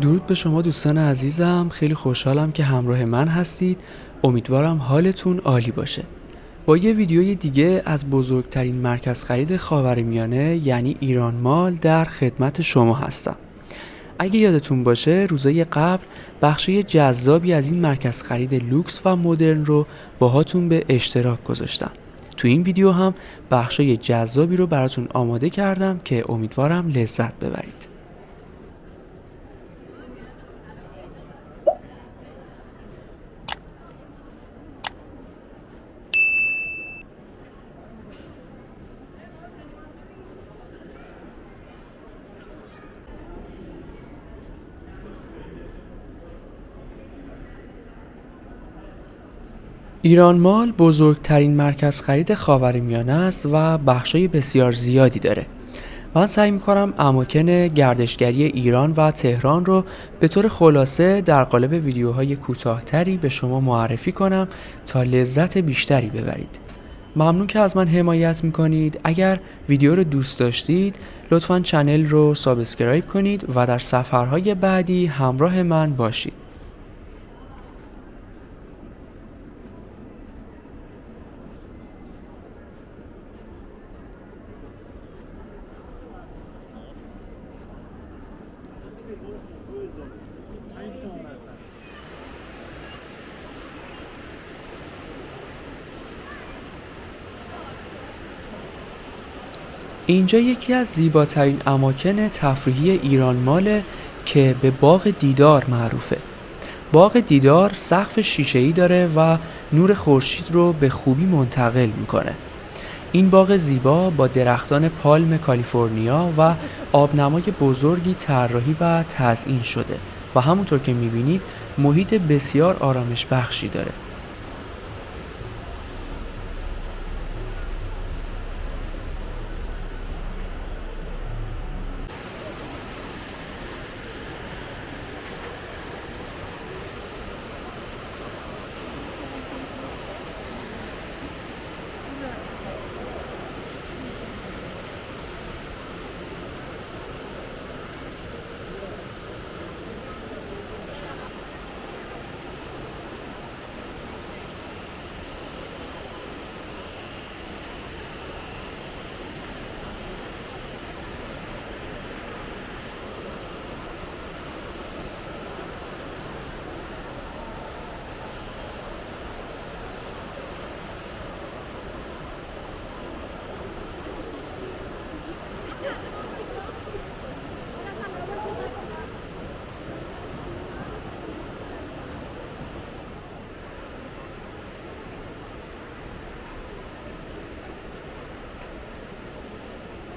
درود به شما دوستان عزیزم، خیلی خوشحالم که همراه من هستید. امیدوارم حالتون عالی باشه. با یه ویدیوی دیگه از بزرگترین مرکز خرید خاورمیانه یعنی ایران مال در خدمت شما هستم. اگه یادتون باشه روزای قبل بخشای جذابی از این مرکز خرید لوکس و مدرن رو باهاتون به اشتراک گذاشتم. تو این ویدیو هم بخشای جذابی رو براتون آماده کردم که امیدوارم لذت ببرید. ایران مال بزرگترین مرکز خرید خاورمیانه است و بخشای بسیار زیادی داره. من سعی میکنم اماکن گردشگری ایران و تهران رو به طور خلاصه در قالب ویدیوهای کوتاه‌تری به شما معرفی کنم تا لذت بیشتری ببرید. ممنون که از من حمایت میکنید. اگر ویدیو رو دوست داشتید لطفاً چنل رو سابسکرایب کنید و در سفرهای بعدی همراه من باشید. اینجا یکی از زیباترین اماکن تفریحی ایران ماله که به باغ دیدار معروفه. باغ دیدار سقف شیشه‌ای داره و نور خورشید رو به خوبی منتقل میکنه. این باغ زیبا با درختان پالم کالیفرنیا و آبنمای بزرگی طراحی و تزیین شده و همونطور که میبینید محیط بسیار آرامش بخشی داره.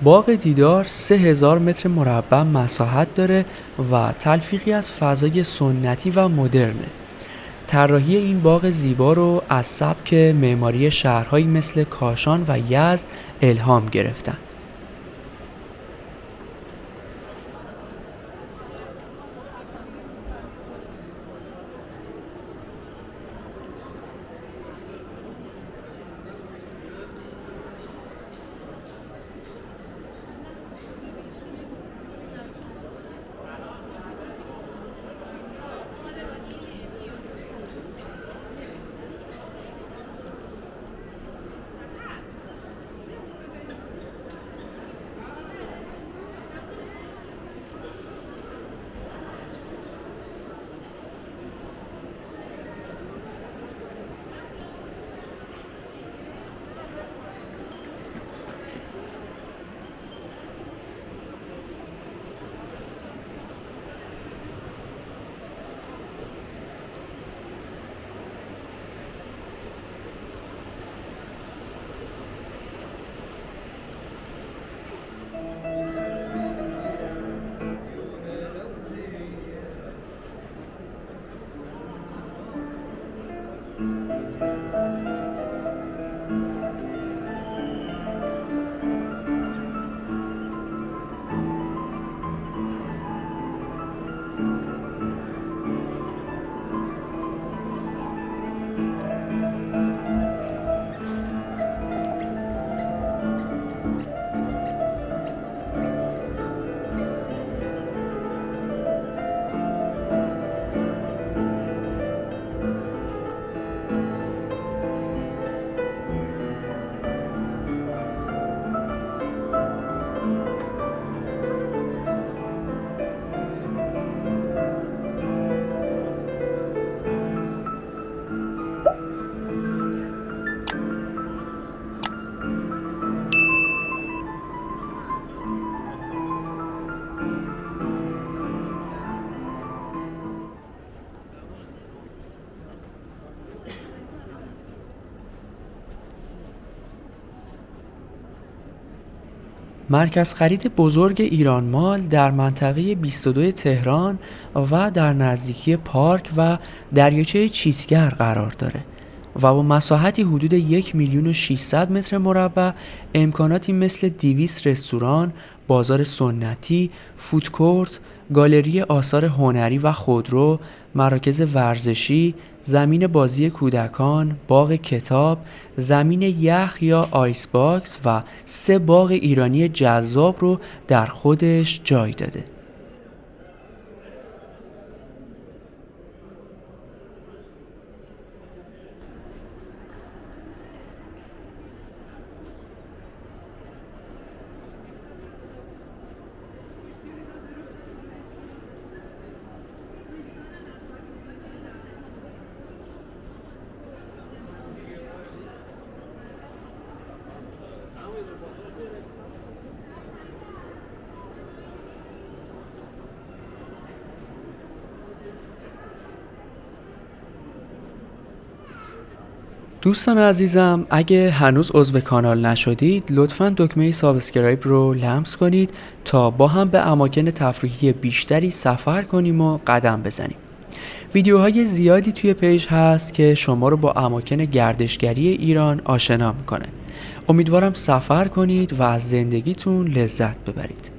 باغ دیدار 3000 متر مربع مساحت داره و تلفیقی از فضای سنتی و مدرنه. طراحی این باغ زیبا رو از سبک معماری شهرهایی مثل کاشان و یزد الهام گرفتن. مرکز خرید بزرگ ایران مال در منطقه 22 تهران و در نزدیکی پارک و دریاچه چیتگر قرار داره و با مساحتی حدود 1,600,000 متر مربع امکاناتی مثل 200 رستوران، بازار سنتی، فودکورت، گالری آثار هنری و خودرو، مراکز ورزشی، زمین بازی کودکان، باغ کتاب، زمین یخ یا آیس باکس و 3 باغ ایرانی جذاب رو در خودش جای داده. دوستان عزیزم، اگه هنوز عضو کانال نشدید لطفاً دکمه سابسکرایب رو لمس کنید تا با هم به اماکن تفریحی بیشتری سفر کنیم و قدم بزنیم. ویدیوهای زیادی توی پیج هست که شما رو با اماکن گردشگری ایران آشنا میکنه. امیدوارم سفر کنید و از زندگیتون لذت ببرید.